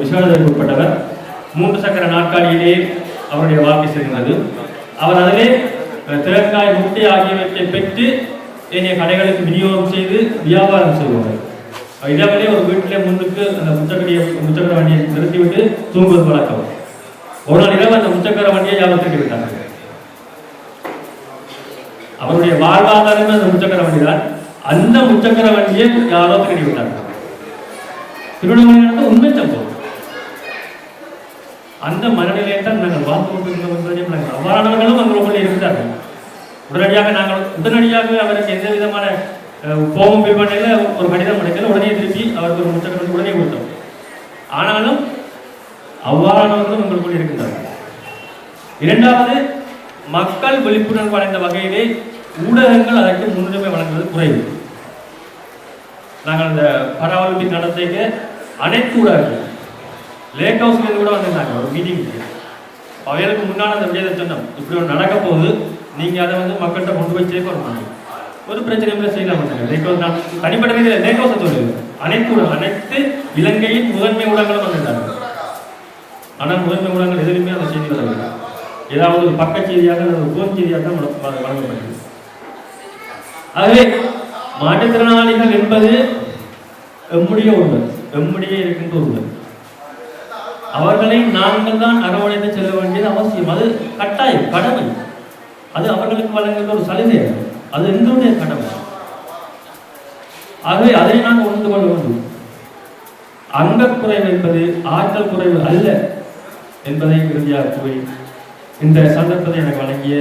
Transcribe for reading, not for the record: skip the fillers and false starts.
விசாரணைக்கு உட்பட்டவர். 3 சக்கர நாற்காலியிலே அவருடைய வாழ்க்கை செல்கிறது. அவர் அதிலே தேங்காய், முட்டை ஆகியவற்றை பெற்று என்னைய கடைகளுக்கு விநியோகம் செய்து வியாபாரம் செய்வார்கள். இரவிலே ஒரு வீட்டிலே முன்னுக்கு அந்த முச்சக்கர வண்டியை நிறுத்திவிட்டு தூங்குவது வழக்கம். ஒரு நாள் இரவு அந்த முச்சக்கர வண்டியை யாபத்துக்கு விட்டார்கள். அவருடைய வாழ்வாதாரமே அந்த முச்சக்கர வண்டி தான். அந்த முச்சக்கர வண்டியை யாரோ திருடி விட்டார்கள். திருவண்ணாமலை உண்மை சம்பவம். அந்த மனநிலையை தான் நாங்கள் வாழ்ந்து கொண்டிருந்தோம். அவ்வாறானவர்களும் அங்கே இருக்கிறார்கள். உடனடியாக அவருக்கு எந்த விதமான கோபம் பின்பற்றில ஒரு கடிதம் அடைக்கல, உடனே திருப்பி அவருக்கு ஒரு முச்சக்கரம் உடனே கொடுத்தோம். ஆனாலும் அவ்வாறானவர்களும் உங்களுக்குள் இருக்கின்றார்கள். இரண்டாவது, மக்கள் விழிப்புணர்வு அடைந்த வகையிலே ஊடகங்கள் அதற்கு முன்னுரிமை வழங்குவது குறைவு. நாங்கள் அந்த பராவலிம்பிக் நடத்தைக்கு அனைத்து ஊடகங்கள் லேக் ஹவுஸ்லேருந்து கூட வந்திருந்தாங்க ஒரு மீட்டிங்க்கு. அவைகளுக்கு முன்னால் அந்த விஜயத்தை சொன்னோம், இப்படி ஒன்று நடக்க போகுது, நீங்கள் அதை மக்கள்கிட்ட கொண்டு போய் சேர்க்கணும். ஒரு பிரச்சனையும் செய்யலாம். லேக் ஹவுஸ் நான் தனிப்பட்ட ரீதியில் லேக் ஹவுஸை சொல்லுது அனைத்து இலங்கையின் முதன்மை ஊடகங்களும் வந்திருந்தாங்க. ஆனால் முதன்மை ஊடகங்கள் எதுலையுமே அந்த செய்தி வரவில்லை. ஏதாவது ஒரு பக்க செய்தியாக ஒரு போன் செய்தியாக தான் வழங்கப்படுகிறது. ஆகவே மாற்றுத்திறனாளிகள் என்பது எம்முடைய ஒருவர், எம்முடைய இருக்கின்ற ஒருவர். அவர்களை நாங்கள் தான் அரவணைத்து செல்ல வேண்டியது அவசியம். அது கட்டாயம், கடமை. அது அவர்களுக்கு வழங்குகின்ற ஒரு சலுகை, அது எங்களுடைய கடமை. ஆகவே அதை நாங்கள் உணர்ந்து கொள்ள வேண்டும். அங்கக்குறைவு என்பது ஆற்றல் குறைவு அல்ல என்பதை இறுதியாக கூறி இந்த சந்தர்ப்பத்தை எனக்கு வழங்கிய